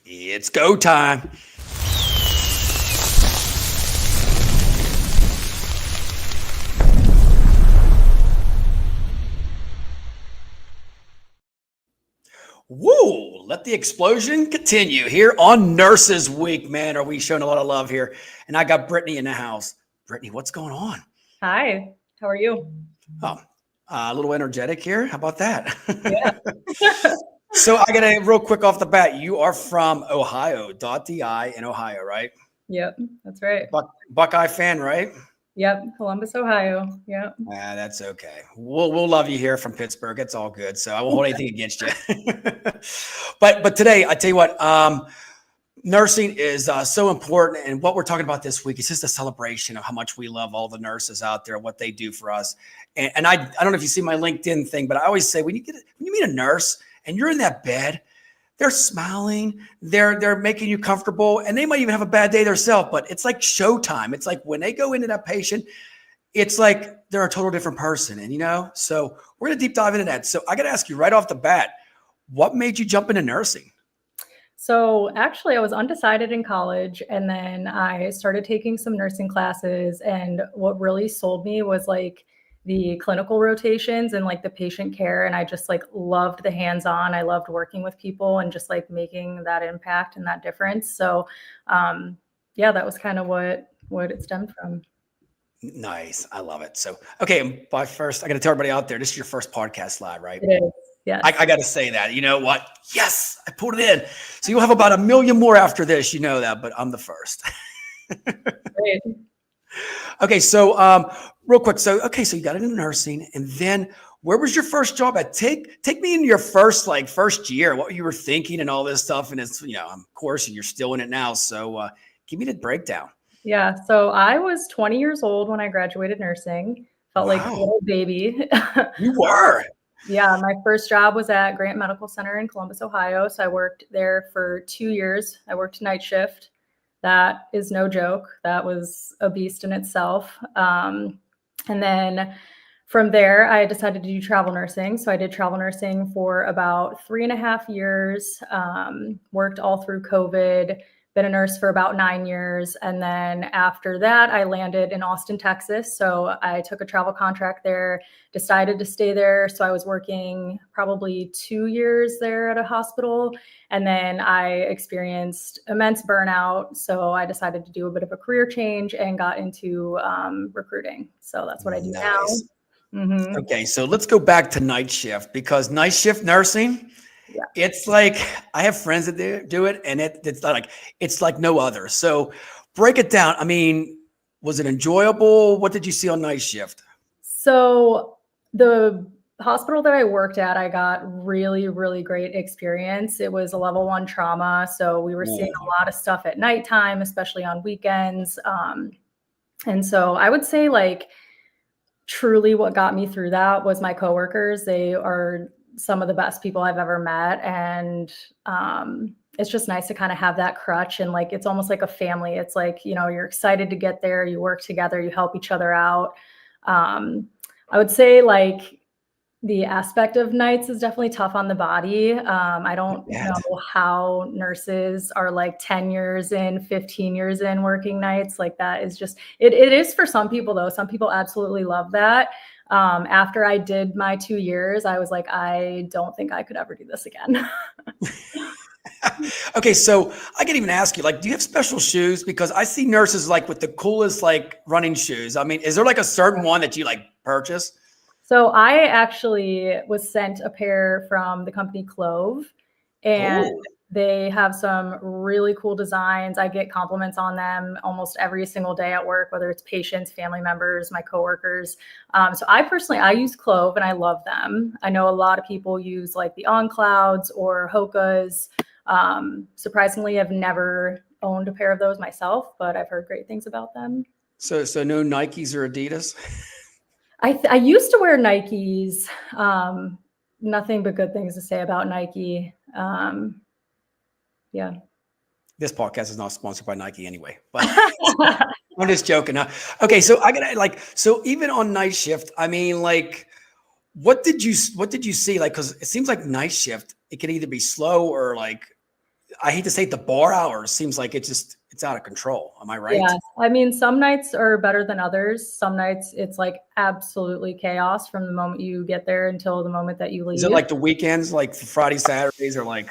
It's go time. Woo! Let the explosion continue here on Nurses Week. Man, are we showing a lot of love here? And I got Brittany in the house. Brittany, what's going on? Hi, how are you? Oh, a little energetic here. How about that? Yeah. So I got to real quick off the bat. You are from Ohio, .di in Ohio, right? Yep, that's right. Buckeye fan, right? Yep, Columbus, Ohio. Yep. That's okay. We'll love you here from Pittsburgh. It's all good. So I won't hold anything against you. but today, I tell you what, nursing is so important. And what we're talking about this week is just a celebration of how much we love all the nurses out there, what they do for us. And I don't know if you see my LinkedIn thing, but I always say when you meet a nurse and you're in that bed, they're smiling, they're making you comfortable, and they might even have a bad day themselves, but it's like showtime. It's like when they go into that patient, it's like they're a total different person. And, so we're going to deep dive into that. So I got to ask you right off the bat, what made you jump into nursing? So actually, I was undecided in college, and then I started taking some nursing classes. And what really sold me was like the clinical rotations and like the patient care. And I just like loved the hands-on. I loved working with people and just like making that impact and that difference. So yeah, that was kind of what it stemmed from. Nice. I love it. So, okay. But first, I got to tell everybody out there, this is your first podcast live, right? It is. Yes. I got to say that. You know what? Yes, I pulled it in. So you'll have about 1 million more after this. You know that, but I'm the first. Great. Okay. So real quick. So you got into nursing, and then where was your first job at? Take me into your first year, what you were thinking and all this stuff. And it's, of course, you're still in it now. So give me the breakdown. Yeah. So I was 20 years old when I graduated nursing. Felt like a little baby. You were. Yeah. My first job was at Grant Medical Center in Columbus, Ohio. So I worked there for 2 years. I worked night shift. That is no joke. That was a beast in itself. And then from there, I decided to do travel nursing. So I did travel nursing for about 3.5 years, worked all through COVID, been a nurse for about 9 years. And then after that, I landed in Austin, Texas. So I took a travel contract there, decided to stay there. So I was working probably 2 years there at a hospital. And then I experienced immense burnout. So I decided to do a bit of a career change and got into recruiting. So that's what I do now. Mm-hmm. Okay, so let's go back to night shift, because night shift nursing, it's like I have friends that do it, and it's like no other. So break it down. I mean, was it enjoyable? What did you see on night shift? So the hospital that I worked at, I got really, really great experience. It was a level 1 trauma. So we were seeing a lot of stuff at nighttime, especially on weekends. And so I would say truly what got me through that was my coworkers. They are some of the best people I've ever met. And it's just nice to kind of have that crutch, and it's almost like a family. It's like, you're excited to get there, you work together, you help each other out. I would say the aspect of nights is definitely tough on the body. I don't know how nurses are 10 years in, 15 years in working nights. That is just, it is for some people though. Some people absolutely love that. After I did my 2 years, I was like, I don't think I could ever do this again. Okay. So I can even ask you, do you have special shoes? Because I see nurses with the coolest, running shoes. I mean, is there a certain one that you purchase? So I actually was sent a pair from the company Clove, and they have some really cool designs. I get compliments on them almost every single day at work, whether it's patients, family members, my coworkers. So I use Clove, and I love them. I know a lot of people use the On Clouds or Hoka's. Surprisingly, I've never owned a pair of those myself, but I've heard great things about them. So no Nikes or Adidas? I used to wear Nikes. Nothing but good things to say about Nike. Yeah. This podcast is not sponsored by Nike anyway, but I'm just joking. Okay. So I gotta so even on night shift, I mean, what did you see? Cause it seems like night shift, it can either be slow or I hate to say it, the bar hours seems like it's out of control. Am I right? Yeah. I mean, some nights are better than others. Some nights it's like absolutely chaos from the moment you get there until the moment that you Is it leave. like the weekends, like Friday, Saturdays, or like?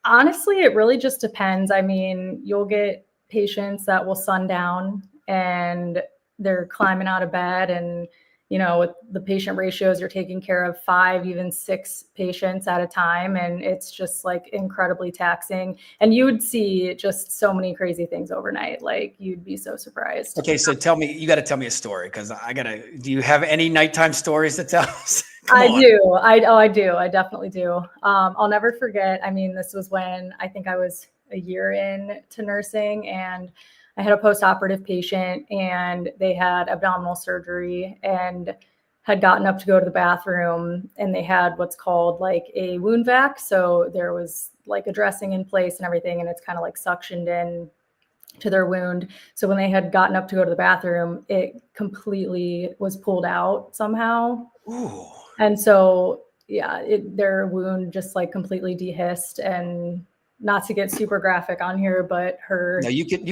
Honestly, it really just depends. I mean, you'll get patients that will sundown and they're climbing out of bed, and with the patient ratios, you're taking care of 5, even 6 patients at a time, and it's just like incredibly taxing. And you would see just so many crazy things overnight. Like you'd be so surprised. Okay, so you got to tell me a story because do you have any nighttime stories to tell us? Come I on. do. I do. I definitely do. I'll never forget. I mean, this was when I think I was a year in to nursing, and I had a post-operative patient, and they had abdominal surgery and had gotten up to go to the bathroom, and they had what's called like a wound vac. So there was like a dressing in place and everything, and it's kind of like suctioned in to their wound. So when they had gotten up to go to the bathroom, it completely was pulled out somehow. Ooh. And so, yeah, their wound just like completely dehisced, and not to get super graphic on here, but No, her you can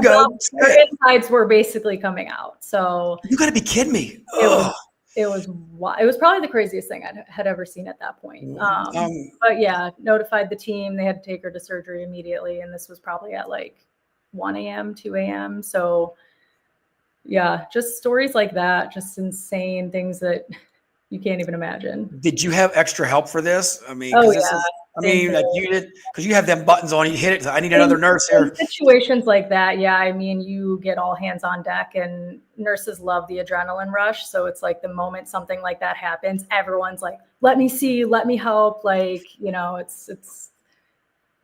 go. her insides were basically coming out. So You got to be kidding me. it was Ugh. it was it was probably the craziest thing I had ever seen at that point. Um, But yeah, notified the team. They had to take her to surgery immediately, and this was probably at like 1 a.m., 2 a.m. So yeah, just stories like that, just insane things that you can't even imagine. did you have extra help for this? I mean, Oh because yeah, same like here. you did, because you have them buttons on, you hit it. I need In another nurse in here. situations like that, yeah, I mean, you get all hands on deck, and nurses love the adrenaline rush. So it's like the moment something like that happens, everyone's like, "Let me see, let me help." Like,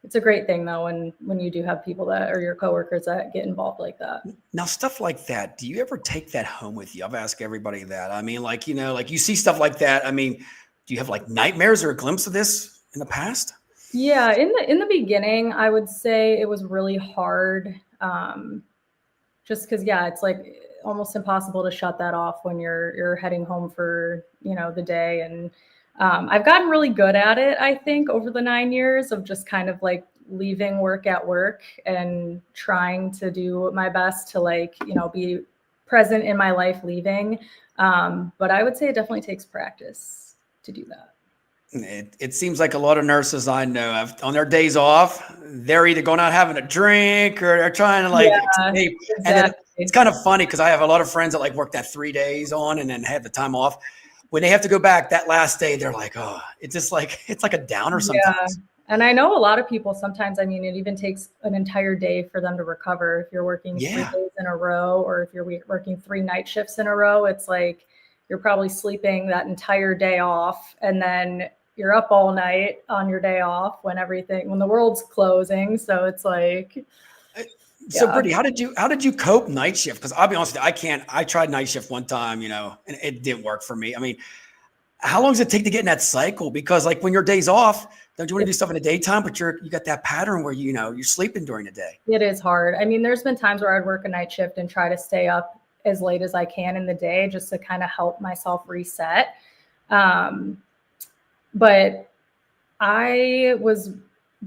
it's a great thing though when you do have people that are your coworkers that get involved like that. Now, stuff like that, do you ever take that home with you? I've asked everybody that. I mean, like, like you see stuff like that. I mean, do you have like nightmares or a glimpse of this in the past? Yeah, in the beginning, I would say it was really hard. Just because, yeah, it's like almost impossible to shut that off when you're heading home for the day. And I've gotten really good at it, I think, over the 9 years of just kind of like leaving work at work and trying to do my best to like be present in my life leaving. But I would say it definitely takes practice to do that. It seems like a lot of nurses I know on their days off, they're either going out having a drink or they're trying to like Yeah, escape. And then it's exactly. kind of funny because I have a lot of friends that like work that 3 days on and then have the time off. When they have to go back that last day, they're like, oh, it's just like it's like a downer Yeah. sometimes. And I know a lot of people sometimes, I mean, it even takes an entire day for them to recover. If you're working 3 Yeah. days in a row, or if you're working 3 night shifts in a row, it's like you're probably sleeping that entire day off. And then you're up all night on your day off when the world's closing. So it's like, So yeah. Brittany, how did you cope night shift? Because I'll be honest with you, I tried night shift one time, and it didn't work for me. I mean, how long does it take to get in that cycle? Because like when your day's off, don't you want to do stuff in the daytime, but you got that pattern where you're sleeping during the day. It is hard. I mean, there's been times where I'd work a night shift and try to stay up as late as I can in the day just to kind of help myself reset. Um, but I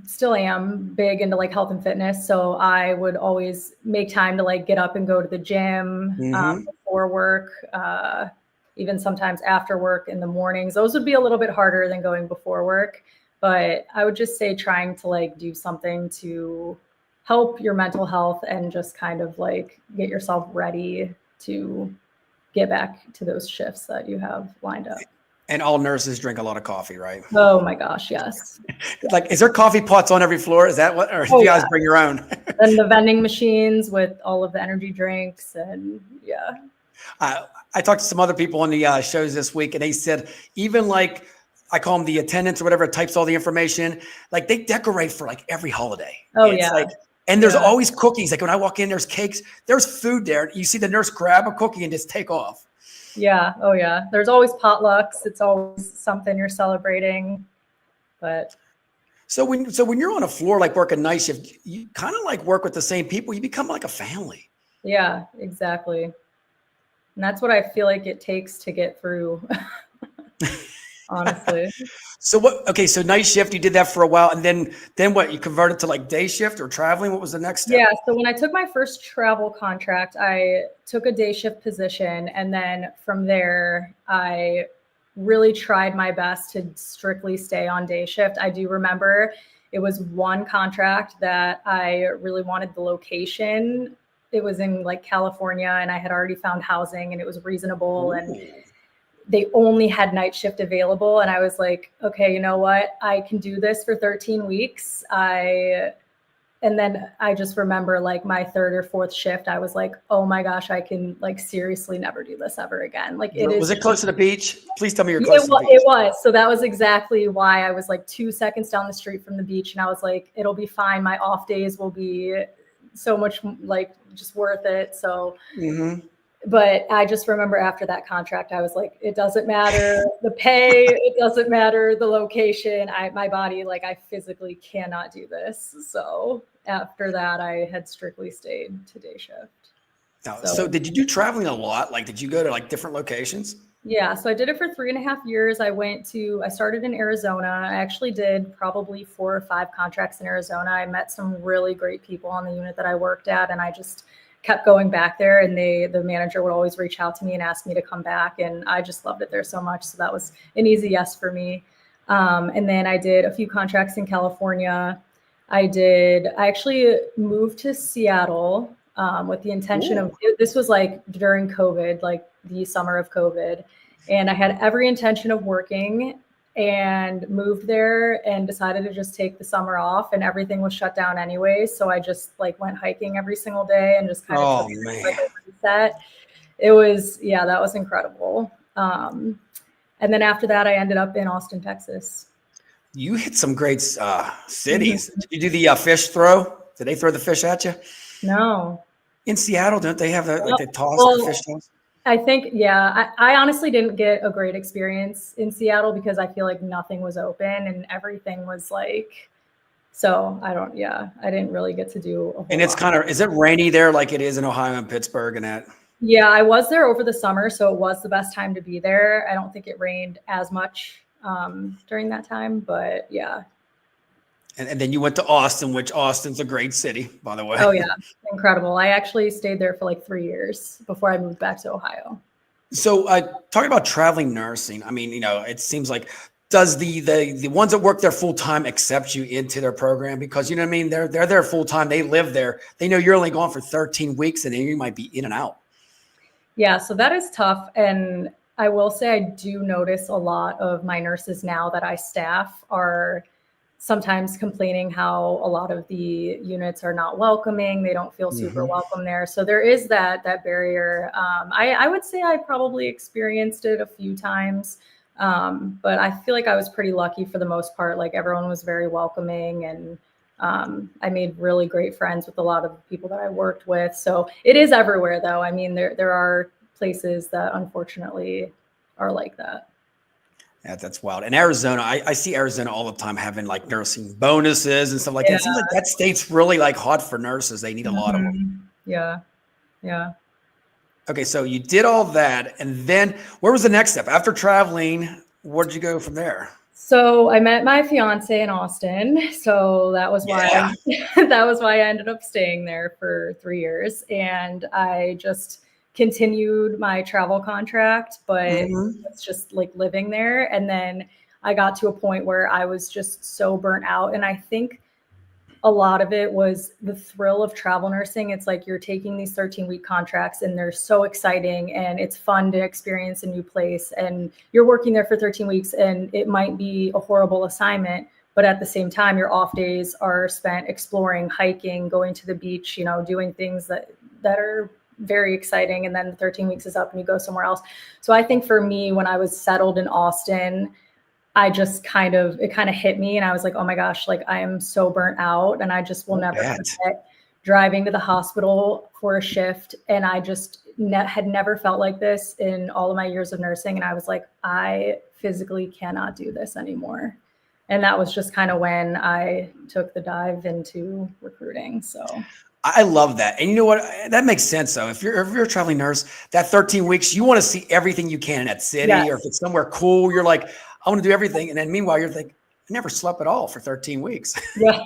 still am big into like health and fitness. So I would always make time to like get up and go to the gym before work, even sometimes after work in the mornings. Those would be a little bit harder than going before work. But I would just say trying to like do something to help your mental health and just kind of like get yourself ready to get back to those shifts that you have lined up. And all nurses drink a lot of coffee, right? Oh my gosh, yes. Like, is there coffee pots on every floor? Is that what, or do Oh you guys yeah. bring your own? And the vending machines with all of the energy drinks, and yeah. I talked to some other people on the shows this week, and they said even like I call them the attendants or whatever types all the information. Like they decorate for like every holiday. Oh It's yeah. like, and there's Yeah. always cookies. Like when I walk in, there's cakes, there's food there. You see the nurse grab a cookie and just take off. Yeah. Oh yeah. There's always potlucks. It's always something you're celebrating. But So when you're on a floor like working night shift, you kind of like work with the same people. You become like a family. yeah, exactly. And that's what I feel like it takes to get through. honestly. So what? Okay, so night shift, you did that for a while, and then what? You converted to like day shift or traveling. What was the next step? Yeah, so when I took my first travel contract, I took a day shift position, and then from there, I really tried my best to strictly stay on day shift. I do remember it was one contract that I really wanted the location. It was in like California, and I had already found housing, and it was reasonable, and Ooh. they only had night shift available. And I was like, okay, you know what? I can do this for 13 weeks. And then I just remember like my third or fourth shift, I was like, oh my gosh, I can like seriously never do this ever again. Like it Was is, it close to the beach? Please tell me you're close it to the was, beach. it was. So that was exactly why I was like 2 seconds down the street from the beach. And I was like, it'll be fine. My off days will be so much like just worth it. So Hmm. but I just remember after that contract, I was like, it doesn't matter the pay, it doesn't matter the location. My body, like I physically cannot do this. So after that, I had strictly stayed to day shift. No, so So did you do traveling a lot? Like, did you go to like different locations? yeah, so I did it for 3.5 years. I started in Arizona. I actually did probably 4 or 5 contracts in Arizona. I met some really great people on the unit that I worked at, and I just kept going back there. And the manager would always reach out to me and ask me to come back, and I just loved it there so much. So that was an easy yes for me. And then I did a few contracts in California. I actually moved to Seattle with the intention of, Ooh. this was like during COVID, like the summer of COVID. And I had every intention of working and moved there and decided to just take the summer off, and everything was shut down anyway. So I just like went hiking every single day and just kind of took Oh it as like man. a reset. It was, yeah, that was incredible. And then after that, I ended up in Austin, Texas. You hit some great Mhm. cities. Did you do the fish throw? Did they throw the fish at you? No. In Seattle, don't they have that like Well, they toss the well, fish toss? I think, yeah, I honestly didn't get a great experience in Seattle because I feel like nothing was open and everything was like, so yeah, I didn't really get to do a And whole it's lot. kind of, is it rainy there like it is in Ohio and Pittsburgh and that? Yeah, I was there over the summer, so it was the best time to be there. I don't think it rained as much during that time, but yeah. And then you went to Austin, which Austin's a great city, by the way. Oh yeah, incredible. I actually stayed there for like 3 years before I moved back to Ohio. So, talking about traveling nursing, I mean, it seems like does the ones that work there full time accept you into their program because you know what I mean? They're there full time. They live there. They know you're only gone for 13 weeks, and then you might be in and out. Yeah, so that is tough. And I will say I do notice a lot of my nurses now that I staff are sometimes complaining how a lot of the units are not welcoming. They don't feel super Hmm. welcome there. So there is that barrier. I would say I probably experienced it a few times. But I feel like I was pretty lucky for the most part. Like everyone was very welcoming, and I made really great friends with a lot of the people that I worked with. So it is everywhere, though. I mean, there are places that unfortunately are like that. Yeah, that's wild. And Arizona, I see Arizona all the time having like nursing bonuses and stuff like that. Yeah. It seems like that state's really like hot for nurses. They need a lot of them. Mhm. Yeah. Yeah. Okay, so you did all that, and then where was the next step after traveling? Where did you go from there? So I met my fiance in Austin. So that was why Yeah. that was why I ended up staying there for 3 years. And I just continued my travel contract, but Hmm. it's just like living there. And then I got to a point where I was just so burnt out. And I think a lot of it was the thrill of travel nursing. It's like you're taking these 13-week contracts and they're so exciting and it's fun to experience a new place. And you're working there for 13 weeks and it might be a horrible assignment, but at the same time, your off days are spent exploring, hiking, going to the beach, doing things that are very exciting. And then the 13 weeks is up and you go somewhere else. So I think for me, when I was settled in Austin, it kind of hit me and I was like, oh my gosh, like I am so burnt out and I just will I never bet. forget driving to the hospital for a shift. And I just had never felt like this in all of my years of nursing. And I was like, I physically cannot do this anymore. And that was just kind of when I took the dive into recruiting. So I love that. And you know what? That makes sense though. If you're a traveling nurse, that 13 weeks, you want to see everything you can in that yeah, city, or if it's somewhere cool, you're like, I want to do everything. And then meanwhile, you're thinking, I never slept at all for 13 weeks. Yeah,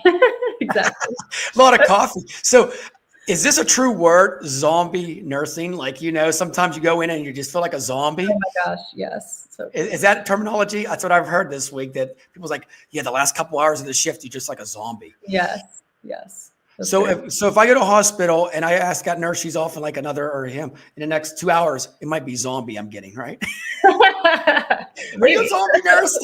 exactly. A lot of coffee. So is this a true word, zombie nursing? Like, sometimes you go in and you just feel like a zombie. Oh my gosh, yes. So Is that terminology? That's what I've heard this week, that people's like, yeah, the last couple hours of the shift, you're just like a zombie. yes, yes. That's So great. if I go to a hospital and I ask that nurse, she's off in like another, or him, in the next 2 hours, it might be zombie I'm getting, right? Are you a Maybe. zombie nurse?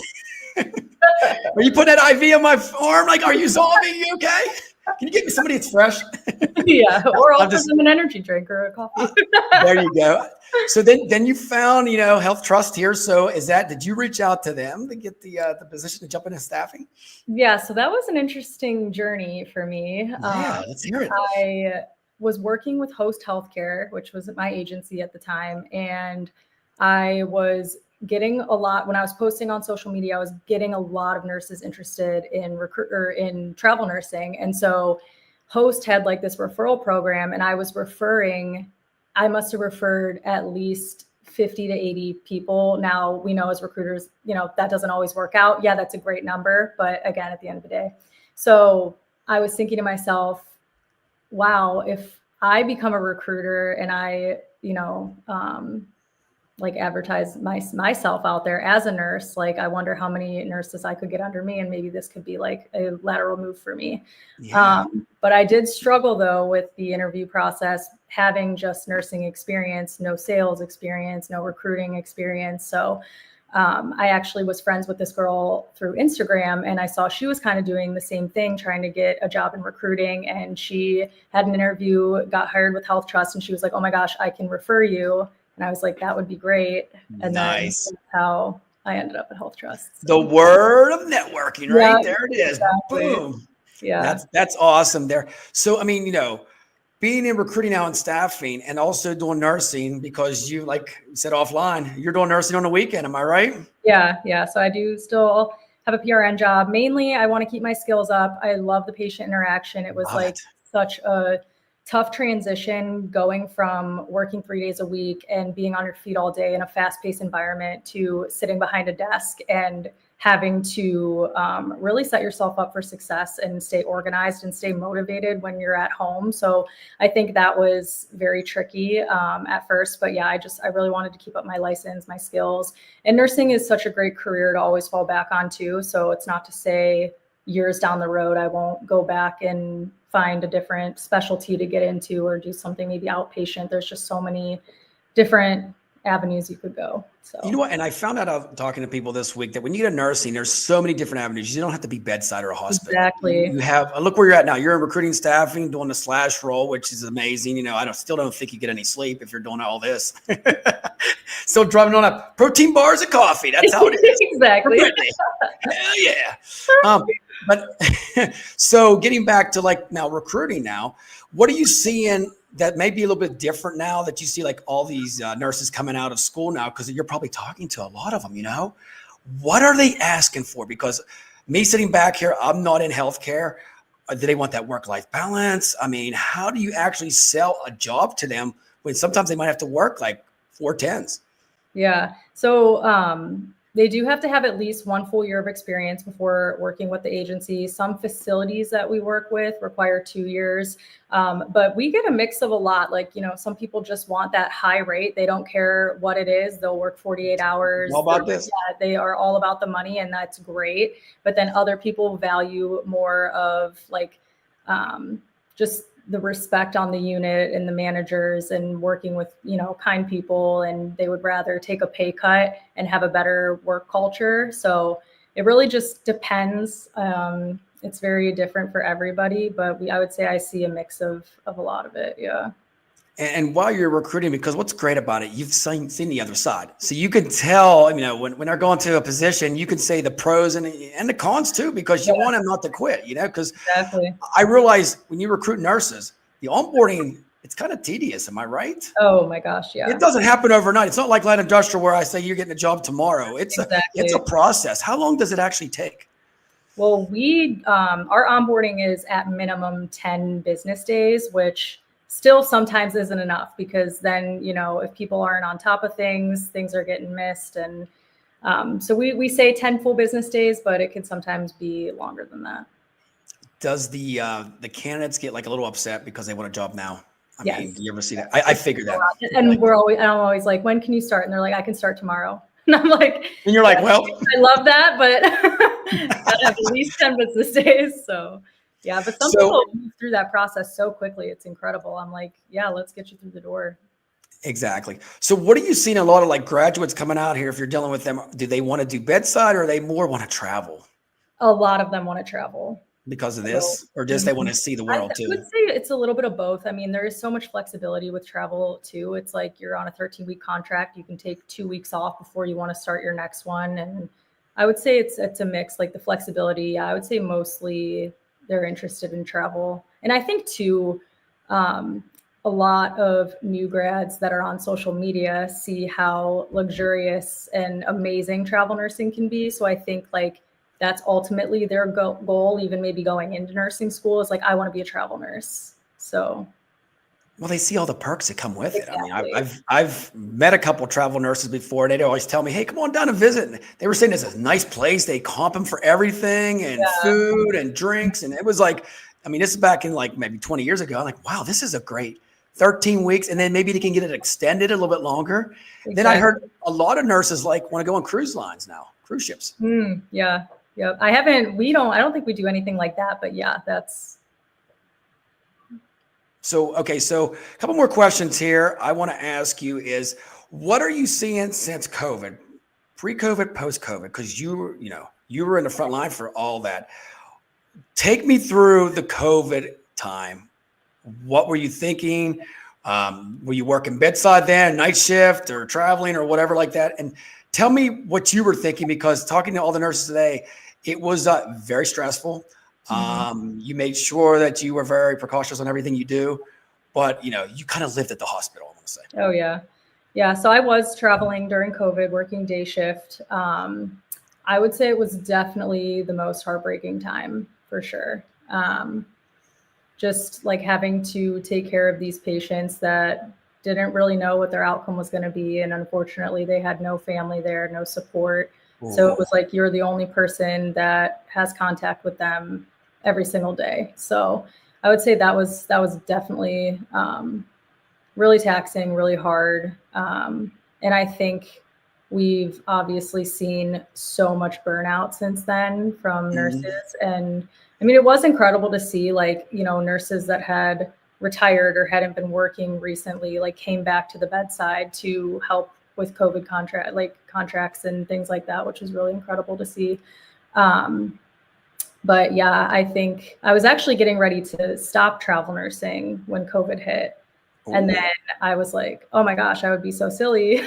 Are you putting that IV in my arm? Like, are you zombie? You okay? Can you get me somebody that's fresh? Yeah, or I'm offer just, them an energy drink or a coffee. there you go. So then you found, HealthTrust here. So did you reach out to them to get the position to jump into staffing? Yeah, so that was an interesting journey for me. Yeah, let's hear it. I was working with Host Healthcare, which was my agency at the time, and I was getting a lot when I was posting on social media. I was getting a lot of nurses interested in travel nursing, and so Host had like this referral program, and I was referring. I must have referred at least 50 to 80 people. Now we know as recruiters, that doesn't always work out. Yeah, that's a great number, but again, at the end of the day. So I was thinking to myself, wow, if I become a recruiter and I, like advertise myself out there as a nurse, like I wonder how many nurses I could get under me, and maybe this could be like a lateral move for me. Yeah. But I did struggle though with the interview process, having just nursing experience, no sales experience, no recruiting experience. So I actually was friends with this girl through Instagram, and I saw she was kind of doing the same thing, trying to get a job in recruiting. And she had an interview, got hired with HealthTrust, and she was like, "Oh my gosh, I can refer you." And I was like, "That would be great." And then Nice. that's how I ended up at HealthTrust. So. The word of networking, right? Yeah, There it is. exactly. Boom. Yeah. That's awesome there. So, I mean, being in recruiting now and staffing, and also doing nursing, because you, like you said offline, you're doing nursing on the weekend. Am I right? Yeah. So I do still have a PRN job. Mainly, I want to keep my skills up. I love the patient interaction. It was Love like it. such a tough transition going from working 3 days a week and being on your feet all day in a fast-paced environment to sitting behind a desk and having to really set yourself up for success and stay organized and stay motivated when you're at home. So I think that was very tricky at first, but yeah, I really wanted to keep up my license, my skills. And nursing is such a great career to always fall back on too. So it's not to say years down the road, I won't go back and find a different specialty to get into or do something maybe outpatient. There's just so many different avenues you could go. So You know what? And I found out talking to people this week that when you get a nursing, there's so many different avenues. You don't have to be bedside or a hospital. Exactly. You have, look where you're at now. You're in recruiting, staffing, doing the slash role, which is amazing. I still don't think you get any sleep if you're doing all this. Still driving on a protein bars and coffee. That's how it is. Exactly. Hell yeah. But so getting back to like now recruiting now, what are you seeing that may be a little bit different now that you see like all these nurses coming out of school now? Because you're probably talking to a lot of them, what are they asking for? Because me sitting back here, I'm not in healthcare. Do they want that work-life balance? I mean, how do you actually sell a job to them when sometimes they might have to work like 4 10s? Yeah. So they do have to have at least 1 full year of experience before working with the agency. Some facilities that we work with require 2 years, but we get a mix of a lot. Like, some people just want that high rate. They don't care what it is. They'll work 48 hours. All about this. Yeah, they are all about the money, and that's great. But then other people value more of like just the respect on the unit and the managers and working with, kind people, and they would rather take a pay cut and have a better work culture. So it really just depends. It's very different for everybody, but I would say I see a mix of a lot of it. Yeah. And while you're recruiting, because what's great about it, you've seen the other side. So you can tell, when they're going to a position, you can say the pros and the cons too, because you want them not to quit, because Exactly. I realize when you recruit nurses, the onboarding, it's kind of tedious. Am I right? Oh my gosh. Yeah. It doesn't happen overnight. It's not like light industrial where I say you're getting a job tomorrow. It's a process. How long does it actually take? Well, our onboarding is at minimum 10 business days, which still sometimes isn't enough, because then, if people aren't on top of things are getting missed. And So we say 10 full business days, but it can sometimes be longer than that. Does the candidates get like a little upset because they want a job now? I mean, Yes. do you ever see that? I figured that. And Like, I'm always like, when can you start? And they're like, I can start tomorrow. And I'm like, and you're like, well, I love that, but gotta have at least 10 business days. So yeah, but some people move through that process so quickly. It's incredible. I'm like, yeah, let's get you through the door. exactly. So what are you seeing a lot of like graduates coming out here? If you're dealing with them, do they want to do bedside or they more want to travel A lot of them want to travel. because of So, this, or just they want to see the world I too? would say it's a little bit of both. I mean, there is so much flexibility with travel too. It's like you're on a 13-week contract. You can take 2 weeks off before you want to start your next one. And I would say it's a mix, like the flexibility. Yeah, I would say mostly they're interested in travel. And I think too, a lot of new grads that are on social media see how luxurious and amazing travel nursing can be. So I think like that's ultimately their goal, even maybe going into nursing school, is like, I want to be a travel nurse. So, Well, they see all the perks that come with it. I mean, exactly. I've met a couple of travel nurses before, and they'd always tell me, "Hey, come on down and visit." And they were saying it's a nice place. They comp them for everything and Yeah, food and drinks, and it was like, I mean, this is back in like maybe 20 years ago. I'm like, wow, this is a great 13 weeks, and then maybe they can get it extended a little bit longer. Then I exactly. heard a lot of nurses like want to go on cruise lines now, cruise ships. Yeah. Yep. I don't think we do anything like that, but yeah, that's. So, okay, so a couple more questions here I want to ask you is what are you seeing since COVID, pre-COVID, post-COVID? Because you were in the front line for all that. Take me through the COVID time. What were you thinking? Were you working bedside then, night shift or traveling or whatever like that? And tell me what you were thinking, because talking to all the nurses today, it was very stressful. You made sure that you were very precautious on everything you do, but you kind of lived at the hospital, I want to say. Oh yeah. Yeah. So I was traveling during COVID, working day shift. I would say it was definitely the most heartbreaking time for sure. Just like having to take care of these patients that didn't really know what their outcome was going to be. And unfortunately, they had no family there, no support. So it was like you're the only person that has contact with them every single day. So I would say that was definitely really taxing, really hard. And I think we've obviously seen so much burnout since then from nurses. And I mean, it was incredible to see nurses that had retired or hadn't been working recently, like came back to the bedside to help with COVID contracts and things like that, which was really incredible to see. But yeah, I think I was actually getting ready to stop travel nursing when COVID hit. And then I was like, oh my gosh, I would be so silly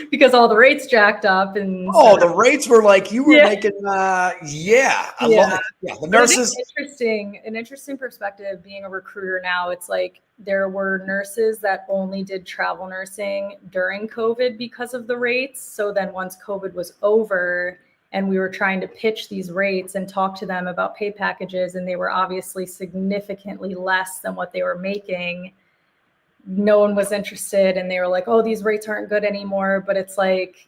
because all the rates jacked up and The rates were like you were making. I love it. Yeah, the nurses. An interesting perspective being a recruiter now. It's like there were nurses that only did travel nursing during COVID because of the rates. So then once COVID was over and we were trying to pitch these rates and talk to them about pay packages, and they were obviously significantly less than what they were making, no one was interested, and they were like, oh, these rates aren't good anymore. But it's like,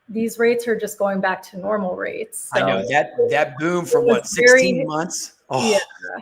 these rates are just going back to normal rates. So I know that boom for what, 16 months? Oh, yeah.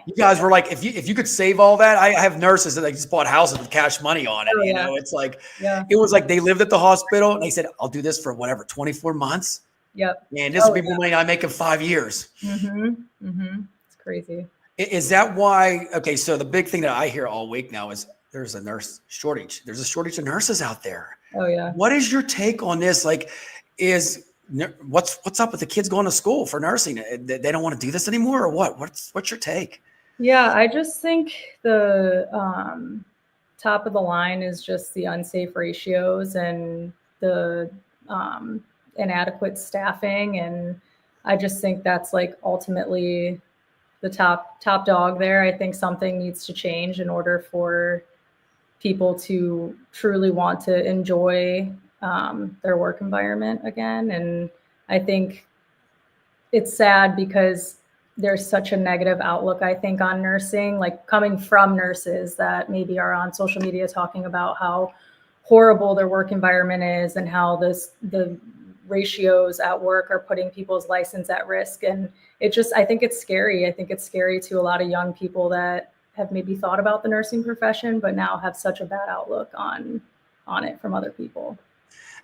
You guys were like, if you could save all that, I have nurses that they just bought houses with cash money on it. It's like, it was like they lived at the hospital and they said, I'll do this for whatever, 24 months. Yep. And this will be more money I make in 5 years. It's crazy. Is that why? Okay. So the big thing that I hear all week now is there's a nurse shortage. There's a shortage of nurses out there. Oh yeah. What is your take on this? Like, what's up with the kids going to school for nursing? They don't want to do this anymore, or what? What's your take? Yeah, I just think the top of the line is just the unsafe ratios and the inadequate staffing, and I just think that's like ultimately the top dog there. I think something needs to change in order for people to truly want to enjoy their work environment again. And I think it's sad because there's such a negative outlook, I think, on nursing, like coming from nurses that maybe are on social media talking about how horrible their work environment is and how the ratios at work are putting people's license at risk. And I think it's scary. I think it's scary to a lot of young people that have maybe thought about the nursing profession, but now have such a bad outlook on it from other people.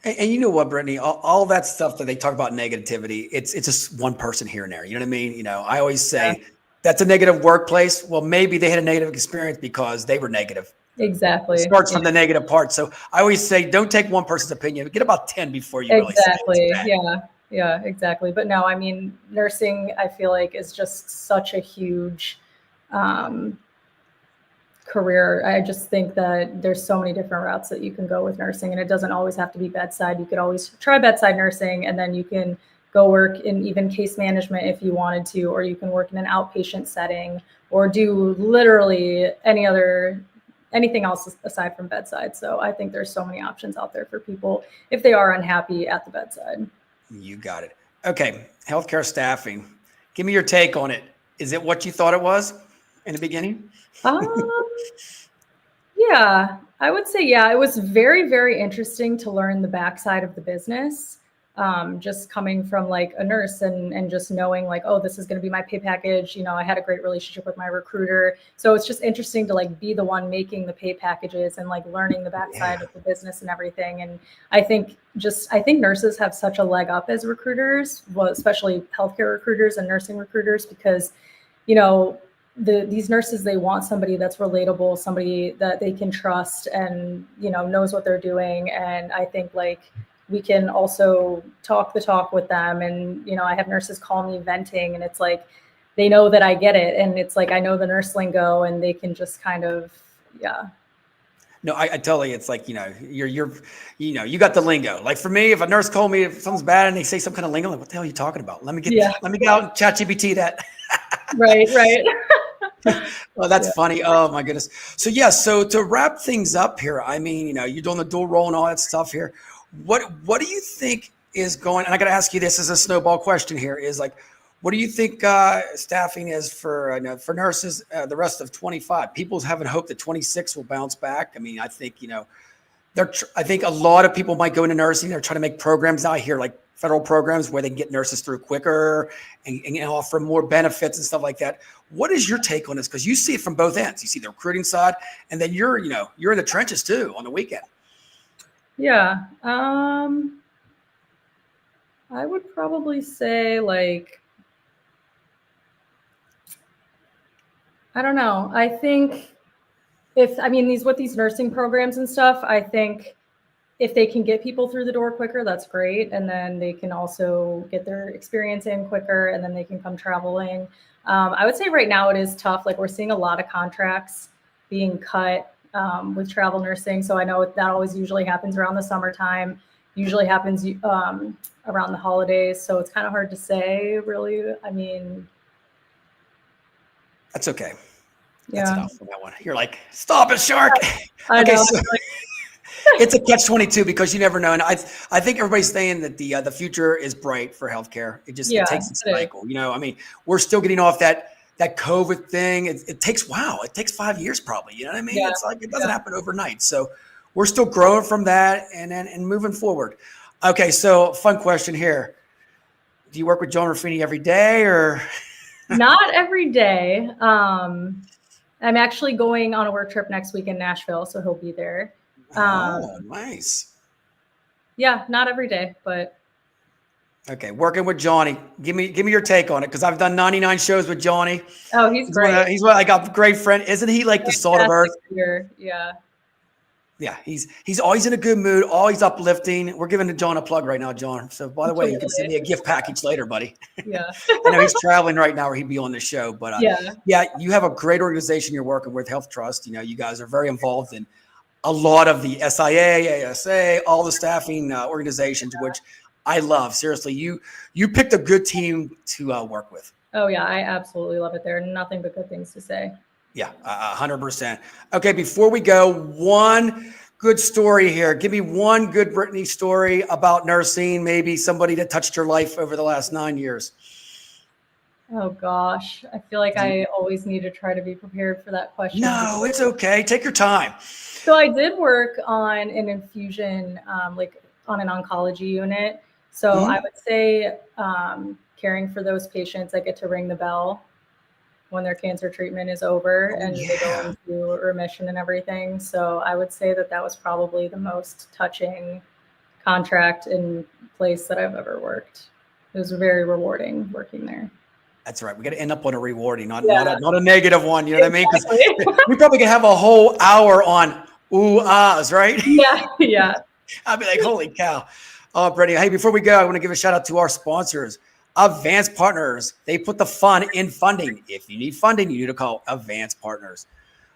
And you know what, Brittany, all that stuff that they talk about negativity, it's just one person here and there. You know what I mean? I always say that's a negative workplace. Well, maybe they had a negative experience because they were negative. Exactly. It starts from the negative part. So I always say, don't take one person's opinion. Get about 10 before you really say it. Yeah, exactly. But no, I mean, nursing, I feel like, is just such a huge career. I just think that there's so many different routes that you can go with nursing, and it doesn't always have to be bedside. You could always try bedside nursing, and then you can go work in even case management if you wanted to, or you can work in an outpatient setting, or do literally anything else aside from bedside. So I think there's so many options out there for people if they are unhappy at the bedside. You got it. Okay. Healthcare staffing. Give me your take on it. Is it what you thought it was in the beginning? Yeah, I would say, yeah, it was very, very interesting to learn the backside of the business. Just coming from like a nurse and just knowing like, oh, this is going to be my pay package. I had a great relationship with my recruiter. So it's just interesting to like be the one making the pay packages and like learning the backside of the business and everything. And I think nurses have such a leg up as recruiters, well, especially healthcare recruiters and nursing recruiters, because, these nurses, they want somebody that's relatable, somebody that they can trust and, knows what they're doing. And I think like we can also talk the talk with them. And, I have nurses call me venting, and it's like, they know that I get it. And it's like, I know the nurse lingo, and they can just kind of, No, I totally, it's like, you got the lingo. Like for me, if a nurse called me, if something's bad and they say some kind of lingo, like, what the hell are you talking about? Let me get out and ChatGPT that. Right. Well, that's funny. Oh my goodness. So to wrap things up here, I mean, you're doing the dual role and all that stuff here. What do you think is going, and I got to ask you this as a snowball question here, is like, what do you think staffing is for nurses the rest of 25? People's having hope that 26 will bounce back. I mean, I think, I think a lot of people might go into nursing. They're trying to make programs now. I hear like federal programs where they can get nurses through quicker and offer more benefits and stuff like that. What is your take on this? Because you see it from both ends. You see the recruiting side, and then you're in the trenches too on the weekend. Yeah. I would probably say like, I don't know. I think these nursing programs and stuff, I think if they can get people through the door quicker, that's great. And then they can also get their experience in quicker, and then they can come traveling. I would say right now it is tough. Like we're seeing a lot of contracts being cut with travel nursing. So I know that always usually happens around the summertime, usually happens around the holidays. So it's kind of hard to say, really. I mean, that's okay. That's enough for that one. You're like, stop it, shark. I know. So it's a catch-22 because you never know. And I think everybody's saying that the future is bright for healthcare. It takes its cycle. I mean, we're still getting off that COVID thing. It takes 5 years probably. You know what I mean? Yeah. It's like it doesn't happen overnight. So we're still growing from that and moving forward. Okay, so fun question here. Do you work with John Ruffini every day or? Not every day. I'm actually going on a work trip next week in Nashville, so he'll be there. Nice. Yeah, not every day, but. Okay, working with Johnny. Give me your take on it, because I've done 99 shows with Johnny. Oh, he's great. I got a great friend. Isn't he like the salt of earth? Yeah. Yeah, he's always in a good mood, always uplifting. We're giving John a plug right now, John. So by the way, you can send me a gift package later, buddy. Yeah. I know he's traveling right now, or he'd be on the show. But yeah, you have a great organization you're working with, HealthTrust. You guys are very involved in a lot of the SIA, ASA, all the staffing organizations, which I love. Seriously, you picked a good team to work with. Oh yeah, I absolutely love it. There are nothing but good things to say. Yeah, 100%. Okay, before we go, one good story here. Give me one good Brittany story about nursing, maybe somebody that touched your life over the last 9 years. Oh gosh, I feel like I always need to try to be prepared for that question. No, it's okay. Take your time. So I did work on an infusion, like on an oncology unit. So I would say caring for those patients, I get to ring the bell when their cancer treatment is over and they go into remission and everything. So I would say that was probably the most touching contract in place that I've ever worked. It was very rewarding working there. That's right. We got to end up on a rewarding, not a negative one. You know what I mean? Because we probably could have a whole hour on ooh ahs, right? Yeah. I'd be like, holy cow. Oh, Brittany. Hey, before we go, I want to give a shout out to our sponsors, Advanced Partners. They put the fun in funding. If you need funding, you need to call Advanced Partners.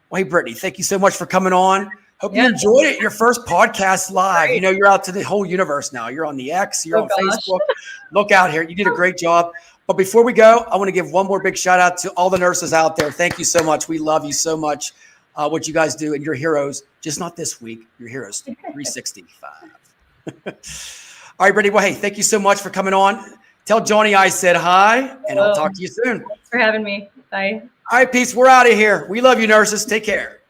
Well, hey, Brittany, thank you so much for coming on. Hope you enjoyed it. Your first podcast live. Right. You know, you're out to the whole universe now. You're on the X, you're on Facebook. Look out here. You did a great job. But before we go, I want to give one more big shout out to all the nurses out there. Thank you so much. We love you so much, what you guys do, and you're heroes, just not this week. You're heroes 365. All right, Brittany. Well, hey, thank you so much for coming on. Tell Johnny I said hi, and I'll talk to you soon. Thanks for having me. Bye. All right, peace. We're out of here. We love you, nurses. Take care.